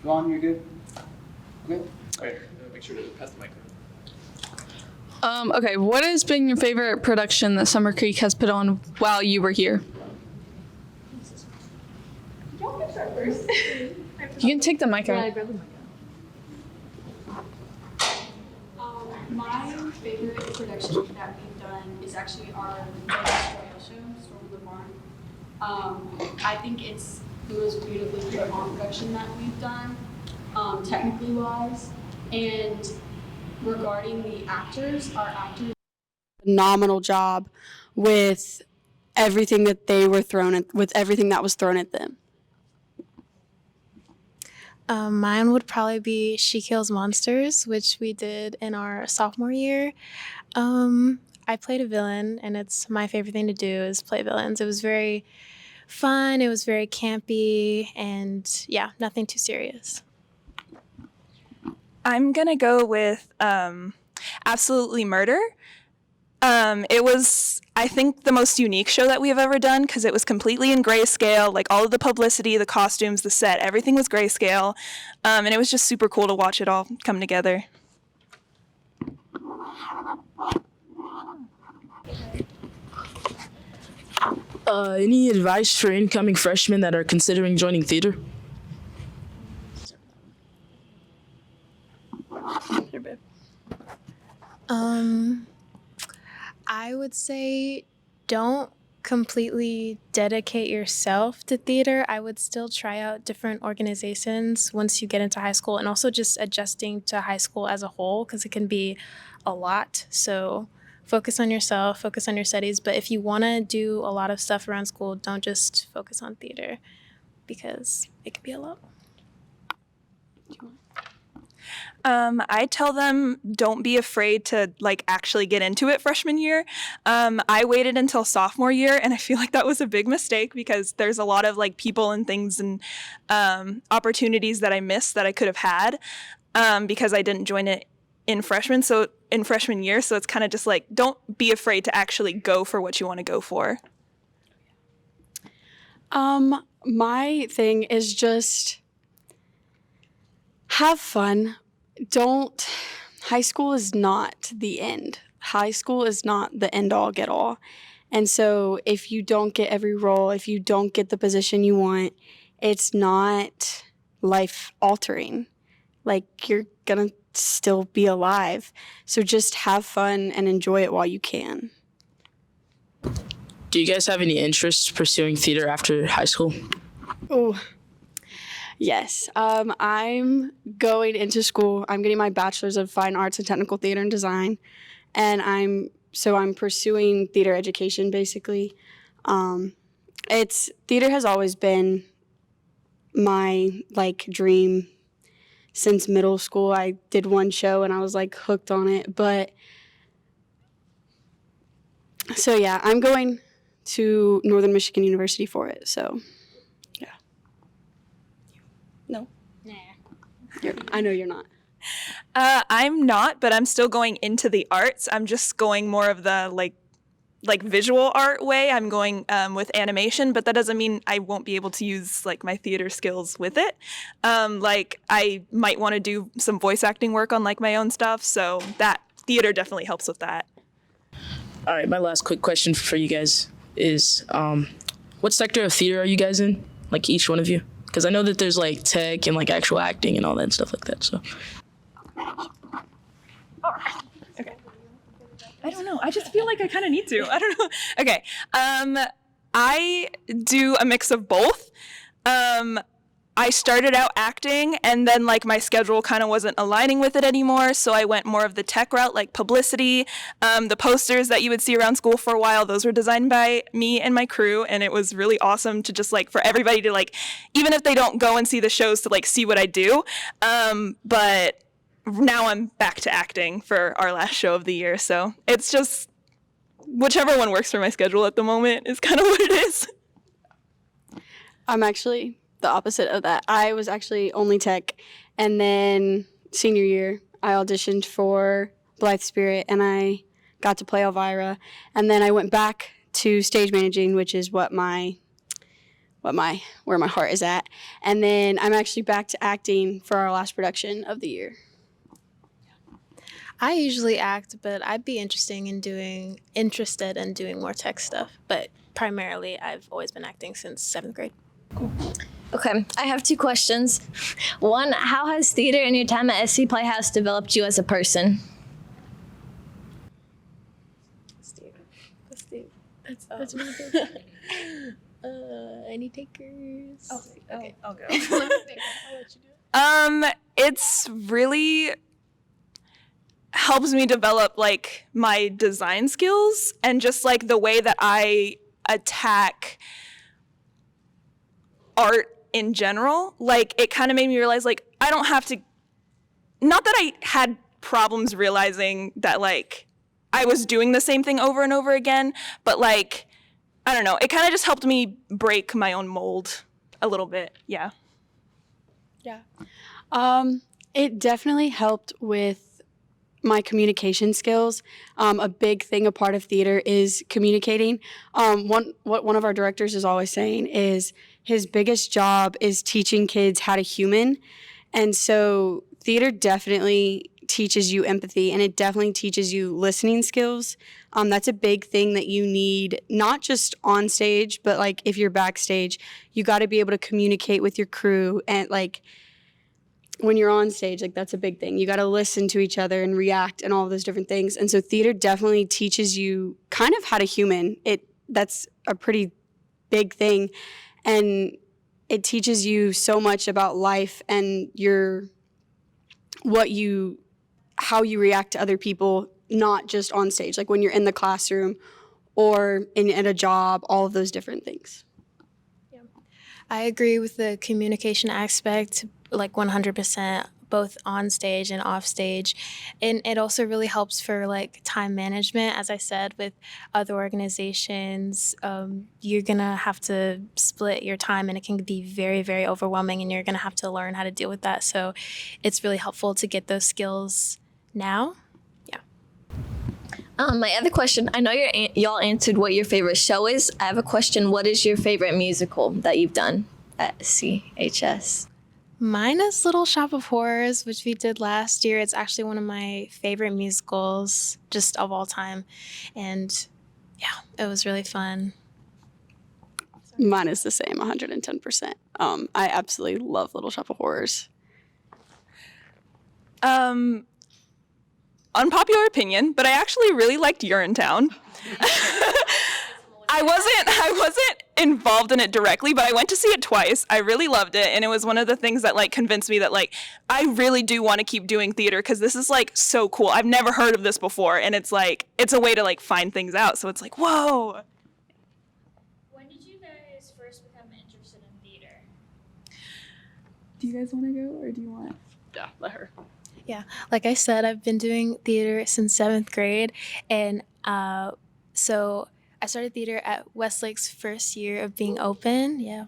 Ron, you're good? Okay. Okay, make sure to pass the mic. Okay, what has been your favorite production that Summer Creek has put on while you were here? Y'all can start first. You can take the mic out. My favorite production that we've done is actually our trail show, Storm of the Barn. I think it's the most beautifully put on production that we've done, technically wise. And regarding the actors, our actors phenomenal job with everything that they were with everything that was thrown at them. Mine would probably be She Kills Monsters, which we did in our sophomore year. I played a villain, and it's my favorite thing to do is play villains. It was very fun, it was very campy, and yeah, nothing too serious. I'm gonna go with Absolutely Murder. It was, I think, the most unique show that we have ever done because it was completely in grayscale. Like all of the publicity, the costumes, the set, everything was grayscale, and it was just super cool to watch it all come together. Any advice for incoming freshmen that are considering joining theater? I would say don't completely dedicate yourself to theater. I would still try out different organizations once you get into high school, and also just adjusting to high school as a whole because it can be a lot. So focus on yourself, focus on your studies. But if you want to do a lot of stuff around school, don't just focus on theater because it can be a lot. I tell them don't be afraid to like actually get into it freshman year. I waited until sophomore year, and I feel like that was a big mistake because there's a lot of like people and things and opportunities that I missed that I could have had because I didn't join it in freshman year. So it's kind of just like don't be afraid to actually go for what you want to go for. My thing is just have fun. High school is not the end. High school is not the end all get all. And so if you don't get every role, if you don't get the position you want, it's not life altering. Like you're gonna still be alive. So just have fun and enjoy it while you can. Do you guys have any interest pursuing theater after high school? Oh, yes. I'm going into school. I'm getting my bachelor's of fine arts and technical theater and design, and I'm pursuing theater education basically. Theater has always been my like dream since middle school. I did one show and I was like hooked on it. But so yeah, I'm going to Northern Michigan University for it. So yeah. No. Nah. I know you're not. I'm not, but I'm still going into the arts. I'm just going more of the like visual art way. I'm going with animation, but that doesn't mean I won't be able to use like my theater skills with it. Like I might want to do some voice acting work on like my own stuff. So that theater definitely helps with that. All right, my last quick question for you guys is, what sector of theater are you guys in? Like each one of you? Because I know that there's like tech and like actual acting and all that and stuff like that. So. Okay. I don't know. I just feel like I kind of need to. I don't know. Okay. I do a mix of both. I started out acting, and then like my schedule kind of wasn't aligning with it anymore, so I went more of the tech route, like publicity. The posters that you would see around school for a while, those were designed by me and my crew, and it was really awesome to just like for everybody to like, even if they don't go and see the shows, to like see what I do. But now I'm back to acting for our last show of the year, so it's just whichever one works for my schedule at the moment is kind of what it is. I'm actually the opposite of that. I was actually only tech, and then senior year I auditioned for Blythe Spirit and I got to play Elvira. And then I went back to stage managing, which is where my heart is at. And then I'm actually back to acting for our last production of the year. I usually act, but I'd be interested in doing more tech stuff. But primarily, I've always been acting since 7th grade. Okay, I have 2 questions. One, how has theater and your time at SC Playhouse developed you as a person? That's really good. Any takers? Okay. I'll go. It's really helps me develop like my design skills and just like the way that I attack art in general. Like it kind of made me realize like I don't have to, not that I had problems realizing that like I was doing the same thing over and over again, but like I don't know, it kind of just helped me break my own mold a little bit. Yeah. It definitely helped with my communication skills. A big thing, a part of theater is communicating. What one of our directors is always saying is his biggest job is teaching kids how to human. And so theater definitely teaches you empathy, and it definitely teaches you listening skills. That's a big thing that you need, not just on stage, but like if you're backstage, you got to be able to communicate with your crew. And like when you're on stage, like that's a big thing. You got to listen to each other and react and all of those different things. And so theater definitely teaches you kind of how to human. That's a pretty big thing. And it teaches you so much about life and how you react to other people, not just on stage, like when you're in the classroom or at a job, all of those different things. I agree with the communication aspect, like 100%, both on stage and off stage. And it also really helps for like time management. As I said, with other organizations, you're going to have to split your time and it can be very, very overwhelming and you're going to have to learn how to deal with that. So it's really helpful to get those skills now. My other question, I know y'all answered what your favorite show is. I have a question. What is your favorite musical that you've done at CHS? Mine is Little Shop of Horrors, which we did last year. It's actually one of my favorite musicals just of all time. And yeah, it was really fun. Mine is the same, 110%. I absolutely love Little Shop of Horrors. Unpopular opinion, but I actually really liked Urinetown. I wasn't involved in it directly, but I went to see it twice. I really loved it, and it was one of the things that like convinced me that like I really do want to keep doing theater because this is like so cool. I've never heard of this before, and it's like it's a way to like find things out. So it's like whoa. When did you guys first become interested in theater? Do you guys want to go or do you want? Yeah, let her. Yeah, like I said, I've been doing theater since 7th grade, and so I started theater at Westlake's first year of being open. Yeah.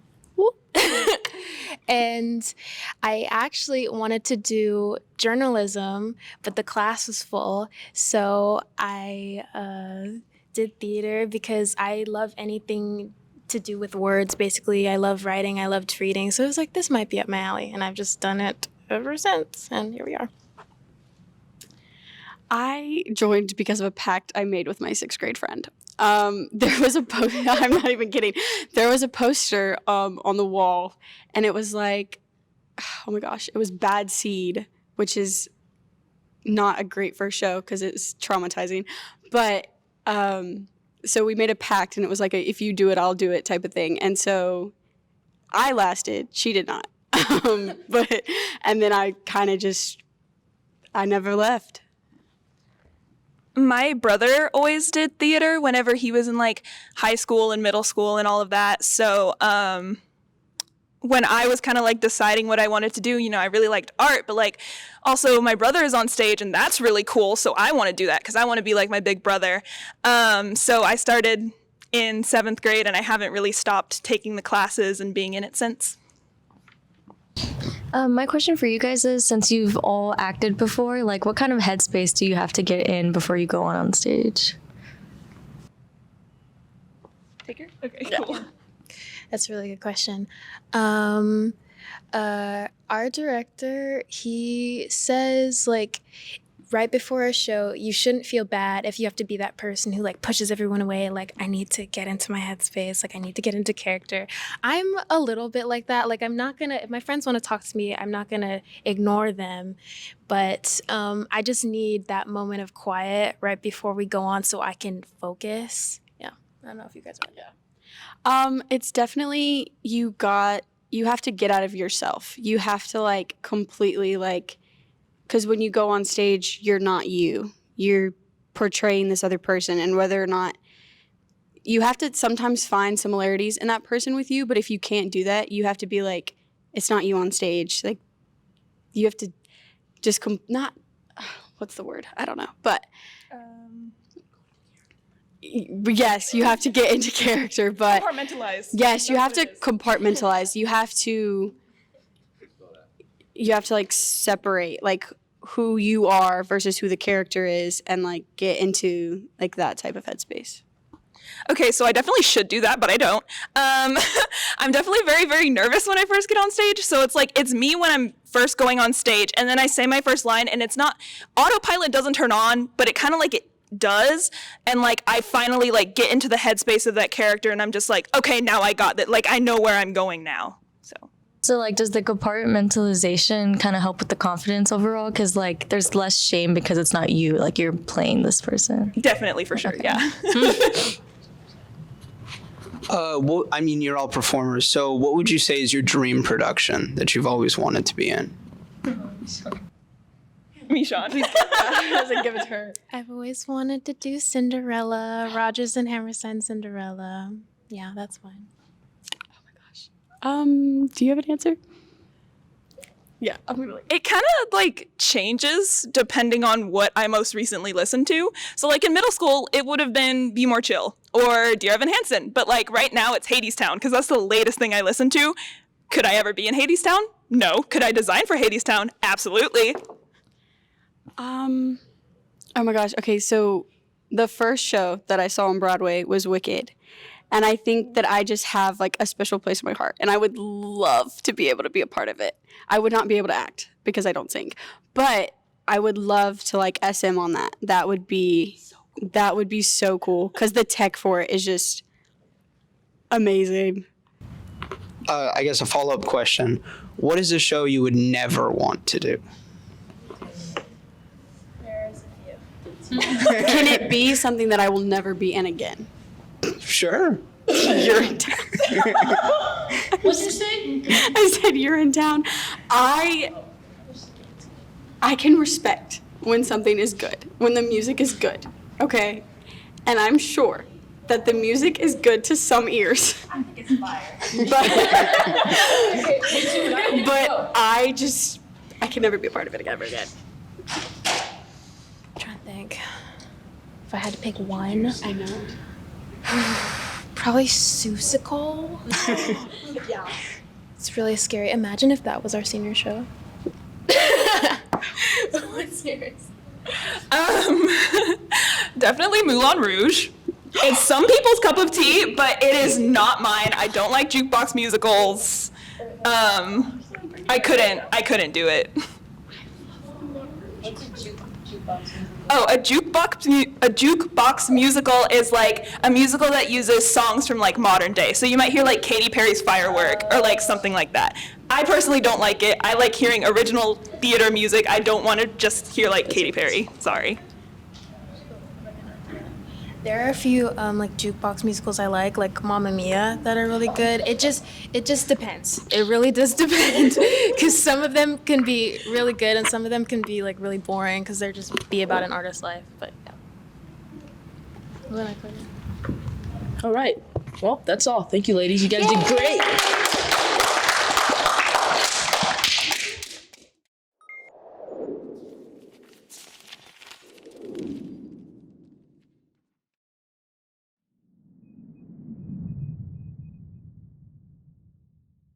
And I actually wanted to do journalism, but the class was full, so I did theater because I love anything to do with words. Basically, I love writing, I loved reading, so it was like, this might be up my alley, and I've just done it ever since, and here we are. I joined because of a pact I made with my 6th grade friend. There was a I'm not even kidding. There was a poster on the wall, and it was like, oh my gosh, it was Bad Seed, which is not a great first show because it's traumatizing. But so we made a pact, and it was like if you do it, I'll do it type of thing. And so I lasted. She did not. And then I kind of I never left. My brother always did theater whenever he was in like high school and middle school and all of that. So when I was kind of like deciding what I wanted to do, you know, I really liked art, but like also my brother is on stage and that's really cool. So I want to do that because I want to be like my big brother. So I started in 7th grade and I haven't really stopped taking the classes and being in it since. My question for you guys is, since you've all acted before, like what kind of headspace do you have to get in before you go on stage? Take her? Okay, cool. That's a really good question. Our director, he says like right before a show, you shouldn't feel bad if you have to be that person who like pushes everyone away. Like, I need to get into my headspace. Like, I need to get into character. I'm a little bit like that. Like, I'm not gonna, if my friends want to talk to me, I'm not gonna ignore them. But I just need that moment of quiet right before we go on so I can focus. Yeah. I don't know if you guys want to. It's definitely you have to get out of yourself. You have to like completely like, because when you go on stage, you're not you. You're portraying this other person, and whether or not you have to sometimes find similarities in that person with you, but if you can't do that, you have to be like, it's not you on stage. Like, you have to just not what's the word? I don't know, but yes, you have to get into character, but Compartmentalize. yes, you have to compartmentalize. You have to like separate like who you are versus who the character is, and like get into like that type of headspace. Okay, so I definitely should do that, but I don't. I'm definitely very, very nervous when I first get on stage. So it's like, it's me when I'm first going on stage, and then I say my first line, and it's not, autopilot doesn't turn on, but it kind of like it does. And like, I finally like get into the headspace of that character, and I'm just like, okay, now I got that. Like, I know where I'm going now, so. So like, does the compartmentalization kind of help with the confidence overall? Because like, there's less shame because it's not you, like you're playing this person. Definitely, for sure, yeah. Well, I mean, you're all performers, so what would you say is your dream production that you've always wanted to be in? Me, Sean. Doesn't give it to her. I've always wanted to do Cinderella, Rodgers and Hammerstein Cinderella. Yeah, that's fine. Do you have an answer? Yeah, I'm gonna like. It kind of like changes depending on what I most recently listened to. So like in middle school, it would have been Be More Chill or Dear Evan Hansen. But like right now, it's Hadestown because that's the latest thing I listened to. Could I ever be in Hadestown? No. Could I design for Hadestown? Absolutely. Oh my gosh. Okay, so the first show that I saw on Broadway was Wicked. And I think that I just have like a special place in my heart, and I would love to be able to be a part of it. I would not be able to act because I don't sing, but I would love to like SM on that. That would be so cool because the tech for it is just amazing. I guess a follow-up question. What is a show you would never want to do? Can it be something that I will never be in again? Sure. You're in town. What did you say? I said you're in town. I can respect when something is good, when the music is good, okay? And I'm sure that the music is good to some ears. I think it's fire. But I can never be a part of it ever again. I'm trying to think. If I had to pick one, I know. probably Seussical. Yeah. It's really scary. Imagine if that was our senior show. What's yours? Definitely Moulin Rouge. It's some people's cup of tea, but it is not mine. I don't like jukebox musicals. I couldn't do it. Oh, a jukebox musical is like a musical that uses songs from like modern day. So you might hear like Katy Perry's Firework or like something like that. I personally don't like it. I like hearing original theater music. I don't want to just hear like Katy Perry. Sorry. There are a few like jukebox musicals I like Mamma Mia, that are really good. It just depends. It really does depend, because some of them can be really good and some of them can be like really boring because they're just be about an artist's life. But yeah. All right. Well, that's all. Thank you, ladies. You guys did great.